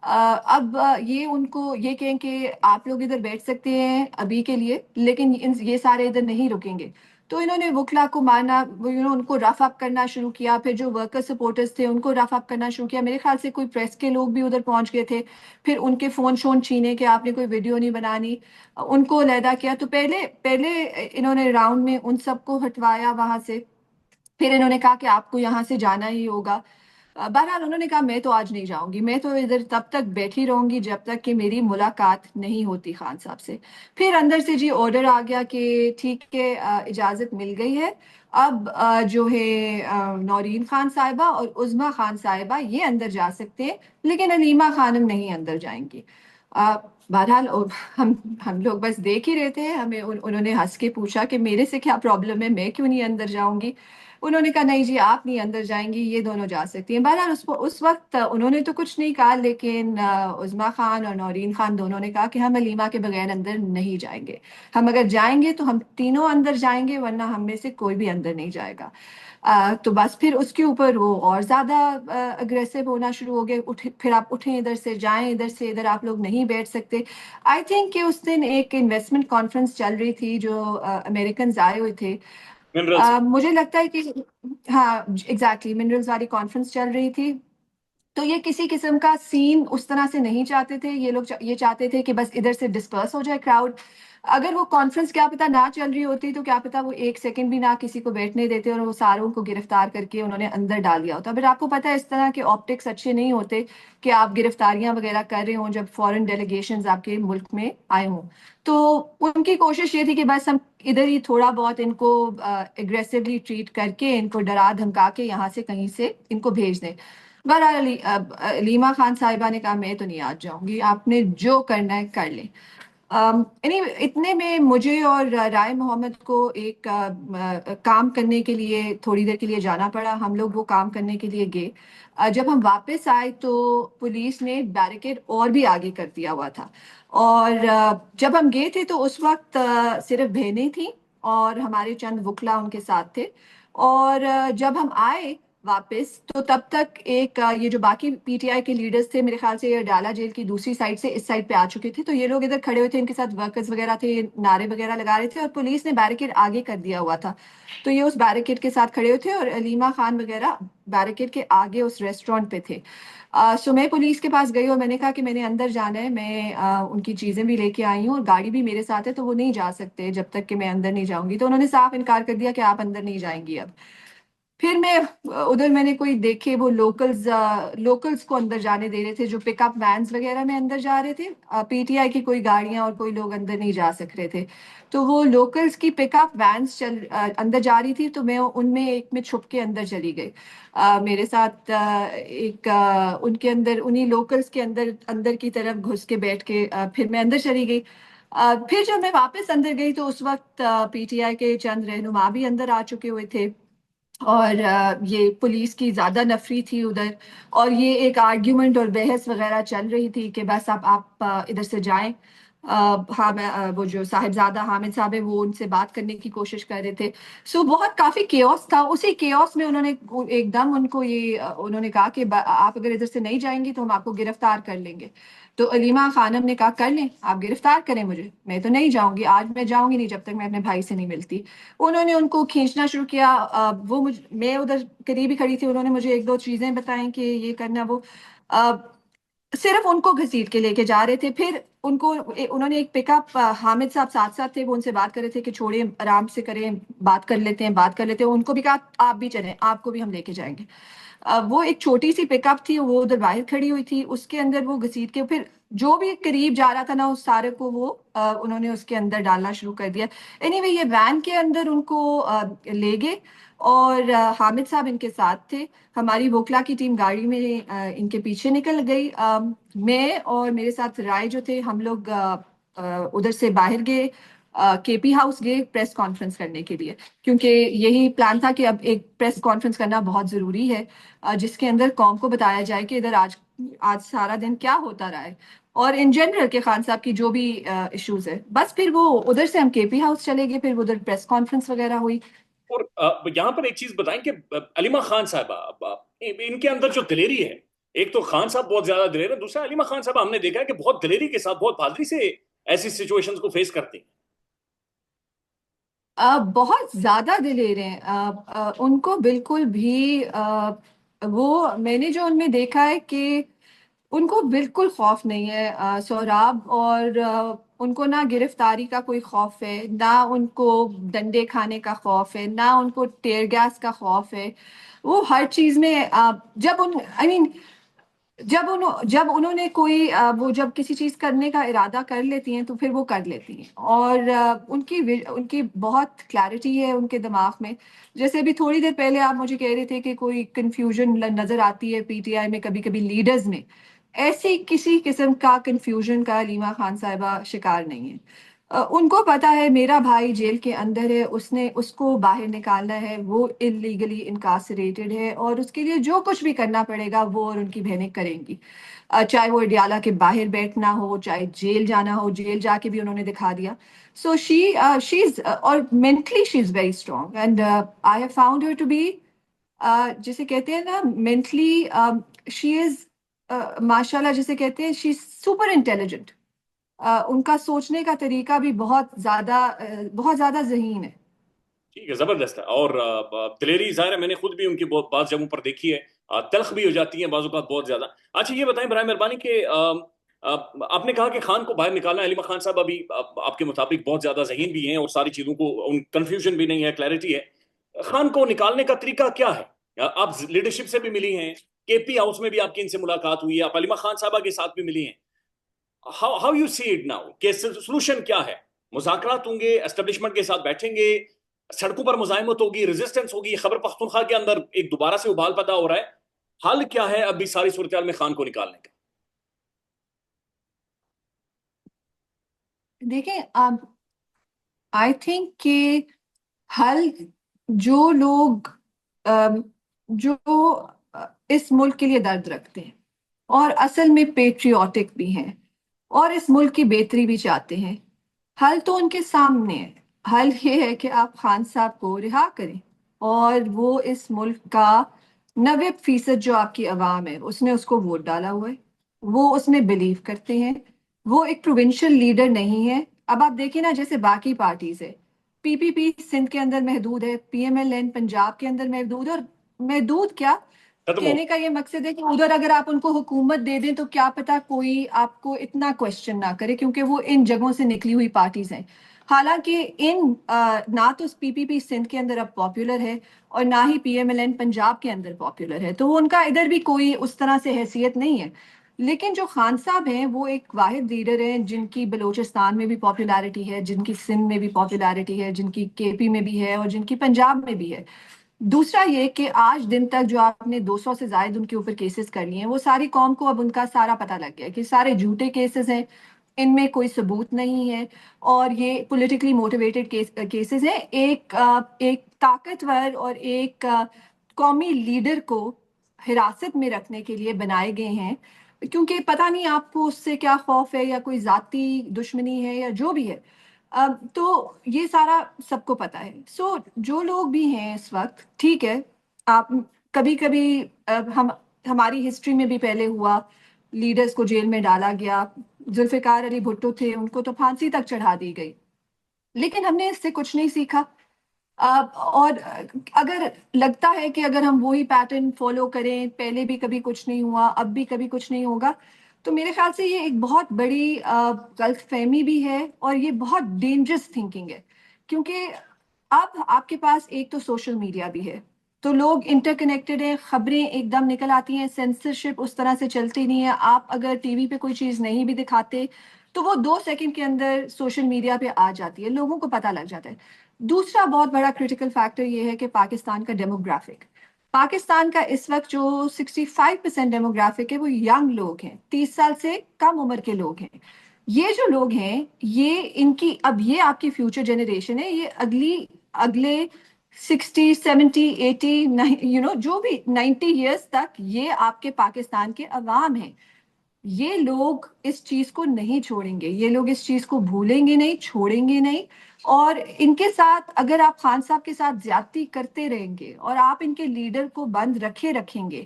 اب یہ ان کو یہ کہیں کہ آپ لوگ ادھر بیٹھ سکتے ہیں ابھی کے لیے، لیکن یہ سارے ادھر نہیں رکیں گے۔ تو انہوں نے وکلا کو مارنا، ان کو رف اپ کرنا شروع کیا، پھر جو ورکر سپورٹرز تھے ان کو رف اپ کرنا شروع کیا۔ میرے خیال سے کوئی پریس کے لوگ بھی ادھر پہنچ گئے تھے، پھر ان کے فون شون چھینے کہ آپ نے کوئی ویڈیو نہیں بنانی، ان کو علیحدہ کیا۔ تو پہلے انہوں نے راؤنڈ میں ان سب کو ہٹوایا وہاں سے، پھر انہوں نے کہا کہ آپ کو یہاں سے جانا ہی ہوگا۔ بہرحال انہوں نے کہا میں تو آج نہیں جاؤں گی، میں تو ادھر تب تک بیٹھی رہوں گی جب تک کہ میری ملاقات نہیں ہوتی خان صاحب سے۔ پھر اندر سے جی آرڈر آ گیا کہ ٹھیک ہے اجازت مل گئی ہے، اب جو ہے نورین خان صاحبہ اور عظمیٰ خان صاحبہ یہ اندر جا سکتے ہیں، لیکن علیمہ خانم نہیں اندر جائیں گی۔ بہرحال ہم لوگ بس دیکھ ہی رہے تھے، ہمیں انہوں نے ہنس کے پوچھا کہ میرے سے کیا پرابلم ہے، میں کیوں نہیں اندر جاؤں گی۔ انہوں نے کہا نہیں جی آپ نہیں اندر جائیں گی، یہ دونوں جا سکتی ہیں. بہرحال اس وقت انہوں نے تو کچھ نہیں کہا، لیکن عظمیٰ خان اور نورین خان دونوں نے کہا کہ ہم علیمہ کے بغیر اندر نہیں جائیں گے. ہم اگر جائیں گے تو ہم تینوں اندر جائیں گے، ورنہ ہم میں سے کوئی بھی اندر نہیں جائے گا. تو بس پھر اس کے اوپر وہ اور زیادہ اگریسو ہونا شروع ہو گئے. پھر آپ اٹھیں ادھر سے، جائیں ادھر سے، ادھر آپ لوگ نہیں بیٹھ سکتے. آئی تھنک کہ اس دن ایک انویسٹمنٹ کانفرنس چل رہی تھی جو امریکنز آئے ہوئے تھے. منرلز. مجھے لگتا ہے کہ ہاں ایگزیکٹلی منرلز والی کانفرنس چل رہی تھی. تو یہ کسی قسم کا سین اس طرح سے نہیں چاہتے تھے یہ لوگ. یہ چاہتے تھے کہ بس ادھر سے ڈسپرس ہو جائے کراؤڈ. اگر وہ کانفرنس کیا پتا نہ چل رہی ہوتی تو کیا پتا وہ ایک سیکنڈ بھی نہ کسی کو بیٹھنے دیتے اور وہ ساروں کو گرفتار کر کے انہوں نے اندر ڈال دیا ہوتا. پھر آپ کو پتا ہے اس طرح کے آپٹکس اچھے نہیں ہوتے کہ آپ گرفتاریاں وغیرہ کر رہے ہوں جب فورن ڈیلیگیشنز آپ کے ملک میں آئے ہوں. تو ان کی کوشش یہ تھی کہ بس ہم ادھر ہی تھوڑا بہت ان کو اگریسولی ٹریٹ کر کے ان کو ڈرا دھمکا کے یہاں سے کہیں سے ان کو بھیج دیں. بہرحال علیمہ خان صاحبہ نے کہا میں تو نہیں آج جاؤں گی، آپ نے جو کرنا ہے کر لیں. اتنے میں مجھے اور رائے محمد کو ایک کام کرنے کے لیے تھوڑی دیر کے لیے جانا پڑا. ہم لوگ وہ کام کرنے کے لیے گئے. جب ہم واپس آئے تو پولیس نے بیریکیڈ اور بھی آگے کر دیا ہوا تھا. اور جب ہم گئے تھے تو اس وقت صرف بہنیں تھیں اور ہمارے چند وکلا ان کے ساتھ تھے. اور جب ہم آئے واپس تو تب تک ایک یہ جو باقی پی ٹی آئی کے لیڈرز تھے، میرے خیال سے یہ ڈالا جیل کی دوسری سائڈ سے اس سائڈ پہ آ چکے تھے. تو یہ لوگ ادھر کھڑے ہوئے تھے، ان کے ساتھ ورکرز وغیرہ تھے، نعرے وغیرہ لگا رہے تھے اور پولیس نے بیریکیڈ آگے کر دیا ہوا تھا. تو یہ اس بیریکیڈ کے ساتھ کھڑے ہوئے تھے اور علیمہ خان وغیرہ بیریکیڈ کے آگے اس ریسٹورینٹ پہ تھے. سو میں پولیس کے پاس گئی اور میں نے کہا کہ میں نے اندر جانا ہے، میں ان کی چیزیں بھی لے کے آئی ہوں اور گاڑی بھی میرے ساتھ ہے، تو وہ نہیں جا سکتے جب تک کہ میں اندر نہیں جاؤں گی. تو انہوں نے صاف انکار کر دیا کہ آپ اندر نہیں جائیں گی. اب پھر میں ادھر میں نے کوئی دیکھے وہ لوکلز کو اندر جانے دے رہے تھے جو پک اپ وینز وغیرہ میں اندر جا رہے تھے. پی ٹی آئی کی کوئی گاڑیاں اور کوئی لوگ اندر نہیں جا سک رہے تھے. تو وہ لوکلز کی پک اپ وینز اندر جا رہی تھی، تو میں ان میں ایک میں چھپ کے اندر چلی گئی. میرے ساتھ ایک ان کے اندر انہی لوکلز کے اندر اندر کی طرف گھس کے بیٹھ کے پھر میں اندر چلی گئی. پھر جب میں واپس اندر گئی تو اس وقت پی ٹی آئی کے چند رہنما بھی اندر آ چکے ہوئے تھے اور یہ پولیس کی زیادہ نفری تھی ادھر. اور یہ ایک آرگیومنٹ اور بحث وغیرہ چل رہی تھی کہ بس آپ ادھر سے جائیں. ہاں میں وہ جو صاحبزادہ حامد صاحب ہے وہ ان سے بات کرنے کی کوشش کر رہے تھے. سو بہت کافی کیوس تھا. اسی کیوس میں انہوں نے ایک دم ان کو یہ انہوں نے کہا کہ آپ اگر ادھر سے نہیں جائیں گی تو ہم آپ کو گرفتار کر لیں گے. تو علیمہ خانم نے کہا کر لیں، آپ گرفتار کریں مجھے، میں تو نہیں جاؤں گی، آج میں جاؤں گی نہیں جب تک میں اپنے بھائی سے نہیں ملتی. انہوں نے ان کو کھینچنا شروع کیا. میں ادھر قریب ہی کھڑی تھی، انہوں نے مجھے ایک دو چیزیں بتائیں کہ یہ کرنا وہ. صرف ان کو گھسیٹ کے لے کے جا رہے تھے. پھر انہوں نے ایک پک اپ حامد صاحب ساتھ ساتھ تھے، وہ ان سے بات کر رہے تھے کہ چھوڑیں آرام سے کریں، بات کر لیتے ہیں. ان کو بھی کہا آپ بھی چلیں، آپ کو بھی ہم لے کے جائیں گے. وہ ایک چھوٹی سی پک اپ تھی، وہ ادھر باہر کھڑی ہوئی تھی، اس کے اندر وہ گھسیٹ کے پھر جو بھی قریب جا رہا تھا نا اس سارے کو وہ انہوں نے اس کے اندر ڈالنا شروع کر دیا. اینی یہ وین کے اندر ان کو لے گئے اور حامد صاحب ان کے ساتھ تھے. ہماری وکلا کی ٹیم گاڑی میں ان کے پیچھے نکل گئی. میں اور میرے ساتھ رائے جو تھے ہم لوگ ادھر سے باہر گئے، کے پی ہاؤس گئے پریس کانفرنس کرنے کے لیے، کیونکہ یہی پلان تھا کہ اب ایک پریس کانفرنس کرنا بہت ضروری ہے جس کے اندر قوم کو بتایا جائے کہ ادھر آج سارا دن کیا ہوتا رہا ہے اور ان جنرل کے خان صاحب کی جو بھی ایشوز ہے. بس پھر وہ ادھر سے ہم کے پی ہاؤس چلے گئے، پھر ادھر پریس کانفرنس وغیرہ ہوئی. اور یہاں پر ایک چیز بتائیں کہ علیمہ خان صاحبہ ان کے اندر جو دلیری ہے، ایک تو خان صاحب بہت زیادہ دلیر ہے، دوسرا علیمہ خان صاحب ہم نے دیکھا ہے کہ بہت دلیری کے ساتھ بہت بہادری سے ایسی سچویشنز کو فیس کرتے ہیں. بہت زیادہ دلیر ہیں. ان کو بالکل بھی وہ میں نے جو ان میں دیکھا ہے کہ ان کو بالکل خوف نہیں ہے سہراب. اور ان کو نہ گرفتاری کا کوئی خوف ہے، نہ ان کو ڈنڈے کھانے کا خوف ہے، نہ ان کو ٹیئر گیس کا خوف ہے. وہ ہر چیز میں جب انہوں نے کوئی وہ جب کسی چیز کرنے کا ارادہ کر لیتی ہیں تو پھر وہ کر لیتی ہیں. اور ان کی بہت کلیئرٹی ہے ان کے دماغ میں. جیسے ابھی تھوڑی دیر پہلے آپ مجھے کہہ رہے تھے کہ کوئی کنفیوژن نظر آتی ہے پی ٹی آئی میں کبھی کبھی لیڈرز میں. ایسی کسی قسم کا کنفیوژن کا علیمہ خان صاحبہ شکار نہیں ہے. ان کو پتا ہے میرا بھائی جیل کے اندر ہے، اس کو باہر نکالنا ہے، وہ اللیگلی انکارسریٹڈ ہے، اور اس کے لیے جو کچھ بھی کرنا پڑے گا وہ اور ان کی بہنیں کریں گی، چاہے وہ اڈیالہ کے باہر بیٹھنا ہو، چاہے جیل جانا ہو، جیل جا کے بھی انہوں نے دکھا دیا. سو شی از، اور mentally she is very strong, and I have found her to be, جسے کہتے ہیں نا مینٹلی، شی از ماشاء اللہ جسے کہتے ہیں شی از سپر انٹیلیجنٹ. ان کا سوچنے کا طریقہ بھی بہت زیادہ ذہین ہے. ٹھیک ہے، زبردست ہے. اور دلیری ظاہر ہے، میں نے خود بھی ان کی بہت بعض جگہوں پر دیکھی ہے، تلخ بھی ہو جاتی ہیں بعض اوقات بہت زیادہ. اچھا یہ بتائیں برائے مہربانی کہ آپ نے کہا کہ خان کو باہر نکالنا، علیمہ خان صاحب ابھی آپ کے مطابق بہت زیادہ ذہین بھی ہیں اور ساری چیزوں کو کنفیوژن بھی نہیں ہے، کلیئرٹی ہے. خان کو نکالنے کا طریقہ کیا ہے؟ آپ لیڈرشپ سے بھی ملی ہیں، کے پی ہاؤس میں بھی آپ کی ان سے ملاقات ہوئی ہے، آپ علیمہ خان صاحبہ کے ساتھ بھی ملی ہیں. How you see it now کہ سولوشن کیا ہے؟ مذاکرات ہوں گے، اسٹیبلشمنٹ کے ساتھ بیٹھیں گے، سڑکوں پر مزاحمت ہوگی، ریزسٹنس ہوگی، خیبر پختونخوا کے اندر ایک دوبارہ سے ابھال پیدا ہو رہا ہے، حل کیا ہے ابھی ساری صورتحال میں خان کو نکالنے کا؟ دیکھیں آئی تھنک کہ حل، جو لوگ جو اس ملک کے لیے درد رکھتے ہیں اور اصل میں پیٹریوٹک بھی ہیں اور اس ملک کی بہتری بھی چاہتے ہیں، حل تو ان کے سامنے ہے. حل یہ ہے کہ آپ خان صاحب کو رہا کریں، اور وہ اس ملک کا 90% جو آپ کی عوام ہے اس نے اس کو ووٹ ڈالا ہوا ہے، وہ اس میں بلیو کرتے ہیں. وہ ایک پروونشل لیڈر نہیں ہے. اب آپ دیکھیں نا جیسے باقی پارٹیز ہے، پی پی پی سندھ کے اندر محدود ہے، P M L N Punjab کے اندر محدود ہے، اور محدود کیا ختم ہو کہنے کا یہ مقصد ہے کہ ادھر اگر آپ ان کو حکومت دے دیں تو کیا پتا کوئی آپ کو اتنا کوشچن نہ کرے، کیونکہ وہ ان جگہوں سے نکلی ہوئی پارٹیز ہیں. حالانکہ نہ تو پی پی پی سندھ کے اندر اب پاپولر ہے اور نہ ہی P M L N Punjab کے اندر پاپولر ہے، تو ان کا ادھر بھی کوئی اس طرح سے حیثیت نہیں ہے. لیکن جو خان صاحب ہیں وہ ایک واحد لیڈر ہیں جن کی بلوچستان میں بھی پاپولیرٹی ہے، جن کی سندھ میں بھی پاپولیرٹی ہے، جن کی کے پی میں بھی ہے اور جن کی پنجاب میں بھی ہے. دوسرا یہ کہ آج دن تک جو آپ نے 200 سے زائد ان کے اوپر کیسز کر لیے ہیں، وہ ساری قوم کو اب ان کا سارا پتہ لگ گیا کہ سارے جھوٹے کیسز ہیں، ان میں کوئی ثبوت نہیں ہے، اور یہ پولیٹیکلی موٹیویٹڈ کیسز ہیں. ایک طاقتور اور ایک قومی لیڈر کو حراست میں رکھنے کے لیے بنائے گئے ہیں، کیونکہ پتہ نہیں آپ کو اس سے کیا خوف ہے یا کوئی ذاتی دشمنی ہے یا جو بھی ہے. تو یہ سارا سب کو پتا ہے. سو جو لوگ بھی ہیں اس وقت، ٹھیک ہے، آپ کبھی کبھی ہماری ہسٹری میں بھی پہلے ہوا، لیڈرز کو جیل میں ڈالا گیا. ذوالفقار علی بھٹو تھے، ان کو تو پھانسی تک چڑھا دی گئی، لیکن ہم نے اس سے کچھ نہیں سیکھا. اور اگر لگتا ہے کہ اگر ہم وہی پیٹرن فالو کریں، پہلے بھی کبھی کچھ نہیں ہوا اب بھی کبھی کچھ نہیں ہوگا، تو میرے خیال سے یہ ایک بہت بڑی غلط فہمی بھی ہے اور یہ بہت ڈینجرس تھنکنگ ہے. کیونکہ اب آپ کے پاس ایک تو سوشل میڈیا بھی ہے، تو لوگ انٹر کنیکٹڈ ہیں، خبریں ایک دم نکل آتی ہیں، سینسرشپ اس طرح سے چلتی نہیں ہے. آپ اگر ٹی وی پہ کوئی چیز نہیں بھی دکھاتے تو وہ 2 سیکنڈ کے اندر سوشل میڈیا پہ آ جاتی ہے، لوگوں کو پتہ لگ جاتا ہے. دوسرا بہت بڑا کریٹیکل فیکٹر یہ ہے کہ پاکستان کا ڈیموگرافک، پاکستان کا اس وقت جو 65% ڈیموگرافک ہے وہ ینگ لوگ ہیں، 30 سال سے کم عمر کے لوگ ہیں. یہ جو لوگ ہیں یہ ان کی، اب یہ آپ کی فیوچر جنریشن ہے، یہ اگلے 60 70 80 جو بھی 90 ایئرس تک یہ آپ کے پاکستان کے عوام ہیں. یہ لوگ اس چیز کو نہیں چھوڑیں گے، یہ لوگ اس چیز کو بھولیں گے نہیں، چھوڑیں گے نہیں. اور ان کے ساتھ اگر آپ خان صاحب کے ساتھ زیادتی کرتے رہیں گے اور آپ ان کے لیڈر کو بند رکھیں گے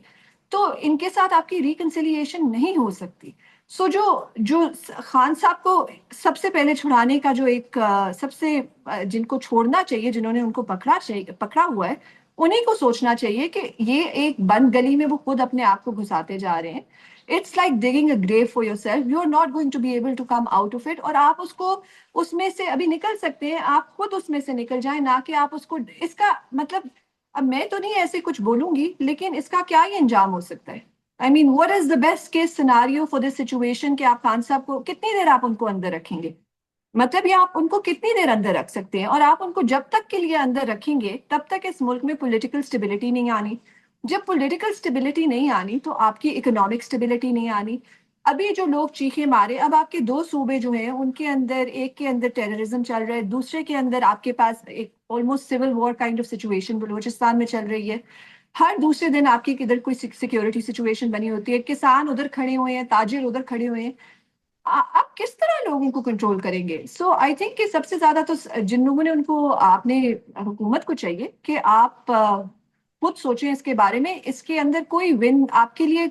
تو ان کے ساتھ آپ کی ریکنسیلیشن نہیں ہو سکتی. سو جو خان صاحب کو سب سے پہلے چھڑانے کا جو ایک سب سے جن کو چھوڑنا چاہیے، جنہوں نے ان کو پکڑا ہوا ہے، انہیں کو سوچنا چاہیے کہ یہ ایک بند گلی میں وہ خود اپنے آپ کو گھساتے جا رہے ہیں. It's like digging a grave for yourself. You're not going to be able to come out of it. اور آپ اس میں سے ابھی نکل سکتے ہیں، آپ خود اس میں سے نکل جائیں، نہ کہ آپ اس کو، اس کا مطلب، اب میں تو نہیں ایسے کچھ بولوں گی لیکن اس کا کیا یہ انجام ہو سکتا ہے؟ I mean, what is the best case scenario for this situation کہ آپ خان صاحب کو کتنی دیر آپ ان کو اندر رکھیں گے؟ مطلب یہ آپ ان کو کتنی دیر اندر رکھ سکتے ہیں؟ اور آپ ان کو جب تک کے لیے اندر رکھیں گے تب تک اس ملک میں پولیٹیکل سٹیبلٹی نہیں آنی. جب پولیٹیکل سٹیبلٹی نہیں آنی تو آپ کی اکنامک سٹیبلٹی نہیں آنی. ابھی جو لوگ چیخے مارے، اب آپ کے دو صوبے جو ہیں ان کے اندر، ایک کے اندر ٹیررزم چل رہا ہے، دوسرے کے اندر آپ کے پاس ایک almost civil war kind of situation Balochistan میں چل رہی ہے. ہر دوسرے دن آپ کی کدھر کوئی سیکیورٹی سچویشن بنی ہوتی ہے، کسان ادھر کھڑے ہوئے ہیں، تاجر ادھر کھڑے ہوئے ہیں. آپ کس طرح لوگوں کو کنٹرول کریں گے؟ سو آئی تھنک کہ سب سے زیادہ تو جن لوگوں نے ان کو، آپ نے حکومت کو چاہیے کہ آپ خود سوچیں اس کے بارے میں. اس کے اندر کوئی ون آپ کے لیے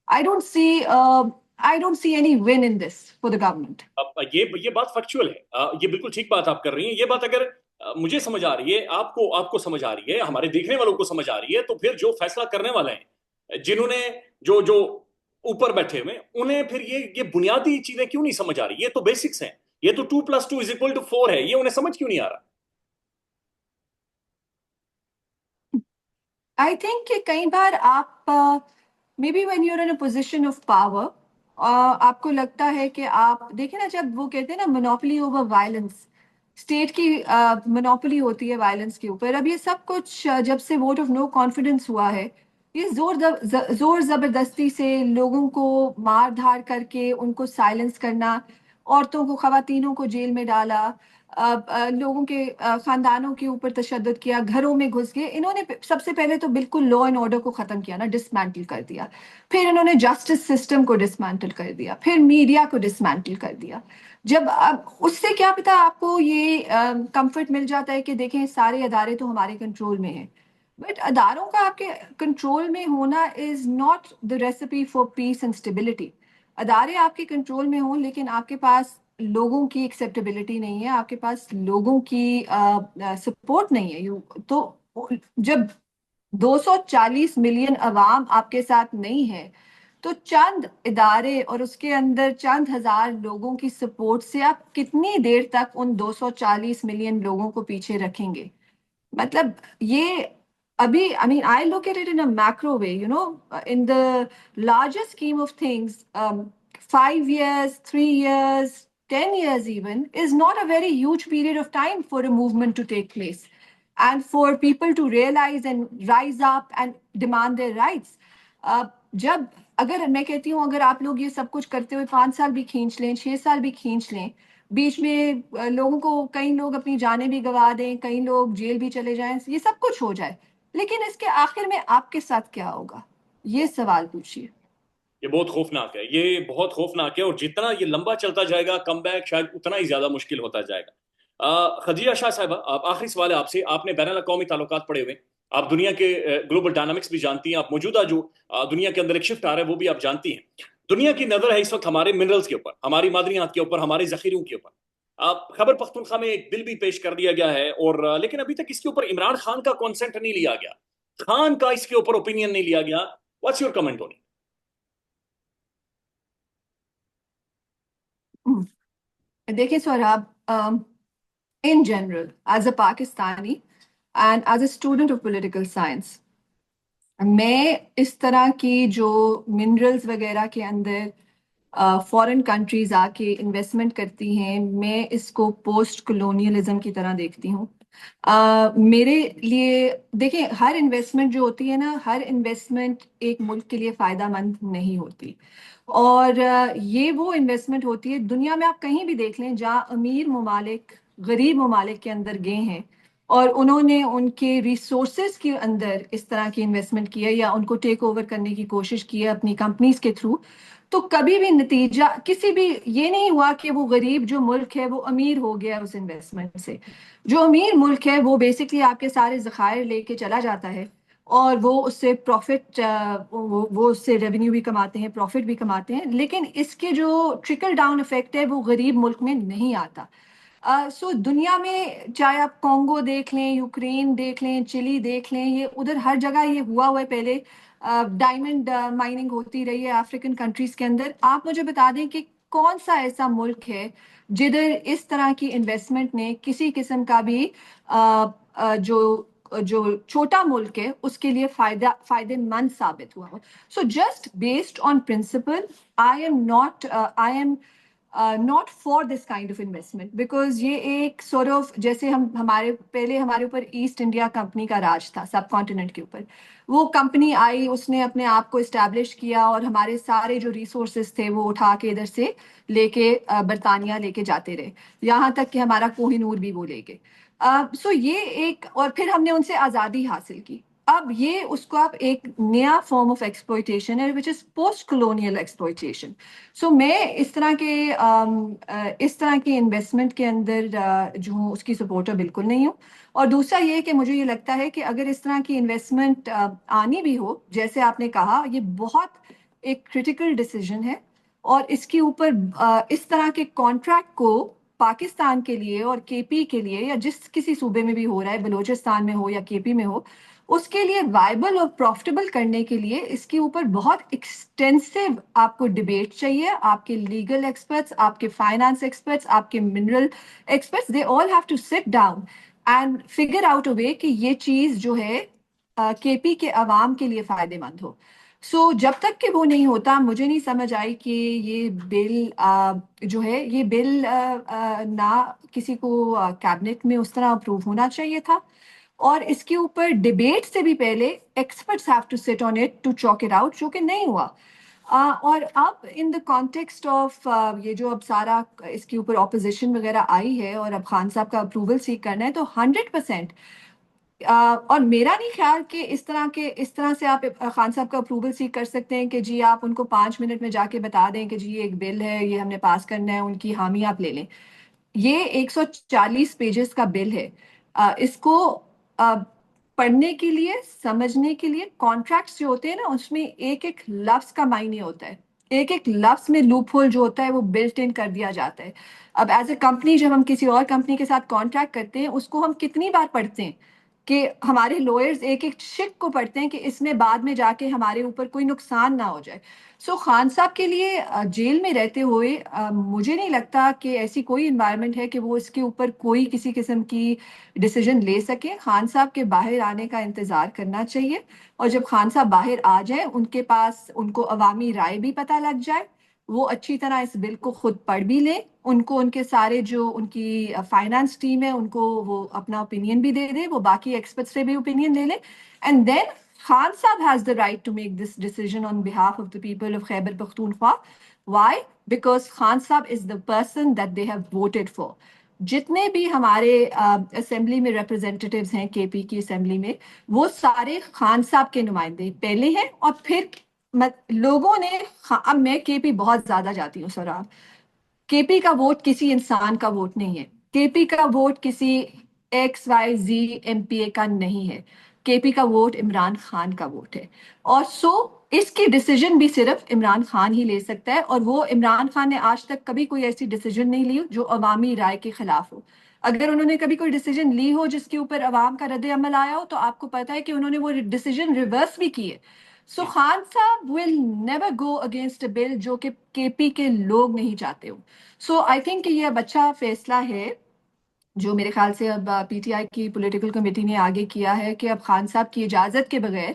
I don't see I don't see any win in this for the government. اب یہ بات فیکچوئل ہے، یہ بالکل ٹھیک بات آپ کر رہی ہیں. یہ بات اگر مجھے سمجھ آ رہی ہے، آپ کو سمجھ آ رہی ہے، ہمارے دیکھنے والوں کو سمجھ آ رہی ہے، تو پھر جو فیصلہ کرنے والے ہیں، جنہوں نے جو اوپر بیٹھے ہوئے، انہیں پھر یہ بنیادی چیزیں کیوں نہیں سمجھ آ رہی؟ یہ تو بیسکس ہیں، یہ تو 2+2=4 ہے، یہ انہیں سمجھ کیوں نہیں آ رہا؟ I think کہ کئی بار آپ maybe when you're in a position of power آپ کو لگتا ہے کہ آپ دیکھیں نا، جب وہ کہتے ہیں نا monopoly over violence، اسٹیٹ کی منوپلی ہوتی ہے وائلنس کے اوپر. اب یہ سب کچھ جب سے ووٹ آف نو کانفیڈنس ہوا ہے، یہ زور زبردستی سے لوگوں کو مار دھاڑ کر کے ان کو سائلنس کرنا، عورتوں کو، خواتینوں کو جیل میں ڈالا، لوگوں کے خاندانوں کے اوپر تشدد کیا، گھروں میں گھس گئے. انہوں نے سب سے پہلے تو بالکل لا اینڈ آرڈر کو ختم کیا نا، ڈسمینٹل کر دیا. پھر انہوں نے جسٹس سسٹم کو ڈسمینٹل کر دیا، پھر میڈیا کو ڈسمینٹل کر دیا. جب اب اس سے کیا پتا آپ کو یہ کمفرٹ مل جاتا ہے کہ دیکھیں سارے ادارے تو ہمارے کنٹرول میں ہیں. بٹ اداروں کا آپ کے کنٹرول میں ہونا is not the recipe for piece and stability. ادارے آپ کے کنٹرول میں ہوں لیکن آپ کے پاس لوگوں کی ایکسیپٹیبلٹی نہیں ہے، آپ کے پاس لوگوں کی سپورٹ نہیں ہے. تو جب 240 ملین عوام آپ کے ساتھ نہیں ہے تو چند ادارے اور اس کے اندر چند ہزار لوگوں کی سپورٹ سے آپ کتنی دیر تک ان 240 ملین لوگوں کو پیچھے رکھیں گے؟ مطلب یہ ابھی I mean I look at it in a macro way, you know, in the larger scheme of things, 5 years, 3 years, 10 years even is not a very huge period of time for a movement to take place and for people to realize and rise up and demand their rights. جب اگر میں کہتی ہوں اگر آپ لوگ یہ سب کچھ کرتے ہوئے 5 سال بھی کھینچ لیں، 6 سال بھی کھینچ لیں، بیچ میں لوگوں کو، کئی لوگ اپنی جانیں بھی گوا دیں، کئی لوگ جیل بھی چلے جائیں، یہ سب کچھ ہو جائے، لیکن اس کے آخر میں آپ کے ساتھ کیا ہوگا؟ یہ سوال پوچھیے. یہ بہت خوفناک ہے، یہ بہت خوفناک ہے، اور جتنا یہ لمبا چلتا جائے گا کم بیک شاید اتنا ہی زیادہ مشکل ہوتا جائے گا. خدیجہ شاہ صاحبہ، آخری سوال ہے آپ سے. آپ نے بین الاقوامی تعلقات پڑھے ہوئے، آپ دنیا کے گلوبل ڈائنامکس بھی جانتی ہیں، آپ موجودہ جو دنیا کے اندر ایک شفٹ آ رہا ہے وہ بھی آپ جانتی ہیں. دنیا کی نظر ہے اس وقت ہمارے منرلز کے اوپر، ہماری معدنیات کے اوپر، ہمارے ذخیروں کے اوپر. خیبر پختونخوا میں ایک بل بھی پیش کر دیا گیا ہے، اور لیکن ابھی تک اس کے اوپر عمران خان کا کانسنٹ نہیں لیا گیا، خان کا اس کے اوپر اوپینین نہیں لیا گیا. What's your comment on it? دیکھیں سوراب، in general as a Pakistani and as a student of political science، میں اس طرح کی جو منرلز وغیرہ کے اندر فورن کنٹریز آ کے انویسٹمنٹ کرتی ہیں، میں اس کو پوسٹ کلونیلزم کی طرح دیکھتی ہوں. میرے لیے دیکھیں، ہر انویسٹمنٹ جو ہوتی ہے نا، ہر انویسٹمنٹ ایک ملک کے لیے فائدہ مند نہیں ہوتی. اور یہ وہ انویسٹمنٹ ہوتی ہے، دنیا میں آپ کہیں بھی دیکھ لیں جہاں امیر ممالک غریب ممالک کے اندر گئے ہیں اور انہوں نے ان کے ریسورسز کے اندر اس طرح کی انویسٹمنٹ کی ہے یا ان کو ٹیک اوور کرنے کی کوشش کی ہے اپنی کمپنیز کے تھرو، تو کبھی بھی نتیجہ کسی بھی یہ نہیں ہوا کہ وہ غریب جو ملک ہے وہ امیر ہو گیا اس انویسٹمنٹ سے. جو امیر ملک ہے وہ بیسکلی آپ کے سارے ذخائر لے کے چلا جاتا ہے اور وہ اس سے پروفٹ، وہ اس سے ریونیو بھی کماتے ہیں، پروفٹ بھی کماتے ہیں، لیکن اس کے جو ٹرکل ڈاؤن افیکٹ ہے وہ غریب ملک میں نہیں آتا. سو دنیا میں چاہے آپ کانگو دیکھ لیں، یوکرین دیکھ لیں، چلی دیکھ لیں، یہ ادھر ہر جگہ یہ ہوا ہوا ہے. پہلے ڈائمنڈ مائننگ ہوتی رہی ہے افریقن کنٹریز کے اندر. آپ مجھے بتا دیں کہ کون سا ایسا ملک ہے جدھر اس طرح کی انویسٹمنٹ نے کسی قسم کا بھی جو چھوٹا ملک ہے اس کے لیے فائدے مند ثابت ہوا ہو. So just based on principle, I am not for this kind of investment, because یہ ایک sort of جیسے ہمارے اوپر ایسٹ انڈیا کمپنی کا راج تھا سب کانٹیننٹ کے اوپر. وہ کمپنی آئی, اس نے اپنے آپ کو اسٹیبلش کیا اور ہمارے سارے جو ریسورسز تھے وہ اٹھا کے ادھر سے لے کے برطانیہ لے کے جاتے رہے, یہاں تک کہ ہمارا کوہ نور بھی وہ لے گئے. سو یہ ایک, اور پھر ہم نے ان سے آزادی حاصل کی. اب یہ اس کو آپ ایک نیا فارم آف ایکسپلوئٹیشن ہے وچ از پوسٹ کلونیل ایکسپلوئٹیشن. سو میں اس طرح کے انویسٹمنٹ کے اندر جو ہوں اس کی سپورٹر بالکل نہیں ہوں. اور دوسرا یہ کہ مجھے یہ لگتا ہے کہ اگر اس طرح کی انویسٹمنٹ آنی بھی ہو, جیسے آپ نے کہا, یہ بہت ایک کریٹیکل ڈیسیجن ہے, اور اس کے اوپر اس طرح کے کانٹریکٹ کو پاکستان کے لیے اور کے پی کے لیے, یا جس کسی صوبے میں بھی ہو رہا ہے, بلوچستان میں ہو یا کے پی میں ہو, اس کے لیے وائبل اور پروفٹیبل کرنے کے لیے اس کے اوپر بہت ایکسٹینسو آپ کو ڈبیٹ چاہیے. آپ کے لیگل ایکسپرٹس, آپ کے فائنانس ایکسپرٹس, آپ کے mineral experts, they all have to sit down and figure out a way کہ یہ چیز جو ہے کے پی کے عوام کے لیے فائدے مند ہو. سو جب تک کہ وہ نہیں ہوتا, مجھے نہیں سمجھ آئی کہ یہ بل جو ہے, یہ بل نہ کسی کو کیبنٹ میں اس طرح اپروو ہونا چاہیے تھا, اور اس کے اوپر ڈیبیٹ سے بھی پہلے experts have to sit on it to chalk it out, جو کہ نہیں ہوا. اور اب ان دا کانٹیکسٹ آف یہ جو اب سارا اس کے اوپر اپوزیشن وغیرہ آئی ہے اور اب خان صاحب کا اپروول سیک کرنا ہے, تو 100%. اور میرا نہیں خیال کہ اس طرح سے آپ خان صاحب کا اپروول سیک کر سکتے ہیں کہ جی آپ ان کو 5 منٹ میں جا کے بتا دیں کہ جی یہ ایک بل ہے, یہ ہم نے پاس کرنا ہے, ان کی حامی آپ لے لیں. یہ 140 پیجز کا بل ہے. اس کو پڑھنے کے لیے, سمجھنے کے لیے, کانٹریکٹس جو ہوتے ہیں نا, اس میں ایک ایک لفظ کا معنی ہوتا ہے, ایک ایک لفظ میں لوپ ہول جو ہوتا ہے وہ بلٹ ان کر دیا جاتا ہے. اب ایز اے کمپنی جب ہم کسی اور کمپنی کے ساتھ کانٹریکٹ کرتے ہیں, اس کو ہم کتنی بار پڑھتے ہیں کہ ہمارے لوئرز ایک ایک شک کو پڑھتے ہیں کہ اس میں بعد میں جا کے ہمارے اوپر کوئی نقصان نہ ہو جائے. سو خان صاحب کے لیے جیل میں رہتے ہوئے مجھے نہیں لگتا کہ ایسی کوئی انوائرمنٹ ہے کہ وہ اس کے اوپر کوئی کسی قسم کی ڈیسیجن لے سکے. خان صاحب کے باہر آنے کا انتظار کرنا چاہیے, اور جب خان صاحب باہر آ جائیں, ان کے پاس ان کو عوامی رائے بھی پتہ لگ جائے, وہ اچھی طرح اس بل کو خود پڑھ بھی لیں, ان کو ان کے سارے جو ان کی فائنانس ٹیم ہے ان کو وہ اپنا اوپینین بھی دے دے, وہ باقی ایکسپرٹ سے بھی اوپینین لے لیں, and then Khan Sahab has the right to make this decision on behalf of the people of Khyber Pakhtunkhwa. Why? Because Khan Sahab is the person that they have voted for. جتنے بھی ہمارے assembly میں ریپرزینٹیٹیوز ہیں کے پی کی assembly میں, وہ سارے خان صاحب کے نمائندے پہلے ہیں, اور پھر لوگوں نے, اب میں کے پی بہت زیادہ جاتی ہوں سوراب, کے پی کا ووٹ کسی انسان کا ووٹ نہیں ہے, کے پی کا ووٹ کسی X Y Z M P A کا نہیں ہے, کے پی کا ووٹ عمران خان کا ووٹ ہے. اور سو اس کی ڈیسیجن بھی صرف عمران خان ہی لے سکتا ہے, اور وہ عمران خان نے آج تک کبھی کوئی ایسی ڈیسیجن نہیں لی جو عوامی رائے کے خلاف ہو. اگر انہوں نے کبھی کوئی ڈیسیجن لی ہو جس کے اوپر عوام کا رد عمل آیا ہو, تو آپ کو پتا ہے کہ انہوں نے وہ ڈیسیجن ریورس بھی کیے. سو خان صاحب will never go against a بل جو کہ کے پی کے لوگ نہیں چاہتے ہو. سو آئی تھنک کہ یہ اب اچھا فیصلہ ہے جو میرے خیال سے اب پی ٹی آئی کی پولیٹیکل کمیٹی نے آگے کیا ہے, کہ اب خان صاحب کی اجازت کے بغیر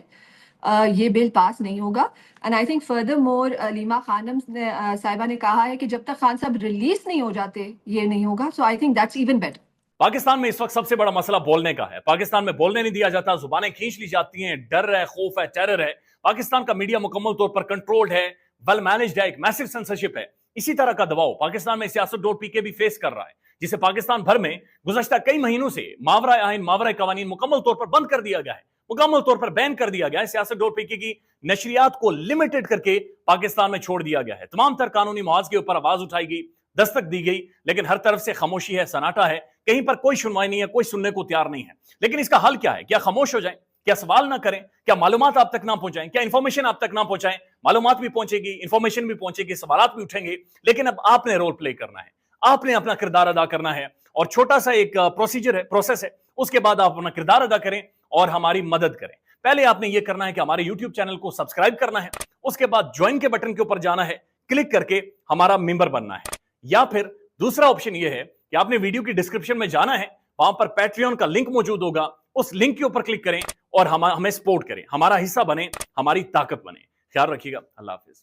یہ بل پاس نہیں ہوگا. And I think furthermore Aleema Khanum صاحبہ نے کہا ہے کہ جب تک خان صاحب ریلیز نہیں ہو جاتے یہ نہیں ہوگا. So I think that's even better. Pakistan میں اس وقت سب سے بڑا مسئلہ بولنے کا ہے. پاکستان میں بولنے نہیں دیا جاتا, زبانیں کھینچ لی جاتی ہیں, ڈر ہے, خوف ہے, ٹیرر ہے. پاکستان کا میڈیا مکمل طور پر کنٹرولڈ ہے, ویل مینجڈ ہے, ایک میسو سینسرشپ ہے. اسی طرح کا دباؤ پاکستان میں سیاست ڈور پی کے بھی فیس کر رہا ہے, جسے پاکستان بھر میں گزشتہ کئی مہینوں سے ماورائے آئین, ماورائے قوانین مکمل طور پر بند کر دیا گیا ہے, مکمل طور پر بین کر دیا گیا ہے. سیاست ڈور پی کے کی نشریات کو لمیٹڈ کر کے پاکستان میں چھوڑ دیا گیا ہے. تمام تر قانونی محاذ کے اوپر آواز اٹھائی گئی, دستک دی گئی, لیکن ہر طرف سے خاموشی ہے, سناٹا ہے, کہیں پر کوئی سنوائی نہیں ہے, کوئی سننے کو تیار نہیں ہے. لیکن اس کا حل کیا ہے؟ کیا خاموش ہو جائیں؟ کیا سوال نہ کریں؟ کیا معلومات آپ تک نہ پہنچائیں؟ کیا انفارمیشن آپ تک نہ پہنچائیں؟ معلومات بھی پہنچے گی, انفارمیشن بھی پہنچے گی, سوالات بھی اٹھیں گے, لیکن اب آپ نے رول پلے کرنا ہے, آپ نے اپنا کردار ادا کرنا ہے. اور چھوٹا سا ایک پروسیجر ہے, پروسیس ہے, اس کے بعد آپ اپنا کردار ادا کریں اور ہماری مدد کریں. پہلے آپ نے یہ کرنا ہے کہ ہمارے یوٹیوب چینل کو سبسکرائب کرنا ہے, اس کے بعد جوائن کے بٹن کے اوپر جانا ہے, کلک کر کے ہمارا ممبر بننا ہے. یا پھر دوسرا آپشن یہ ہے کہ آپ نے ویڈیو کی ڈسکرپشن میں جانا ہے, وہاں پر پیٹریون کا لنک موجود ہوگا, اس لنک کے اوپر کلک کریں اور ہمیں سپورٹ کریں, ہمارا حصہ بنیں, ہماری طاقت بنیں. خیال رکھیے گا. اللہ حافظ.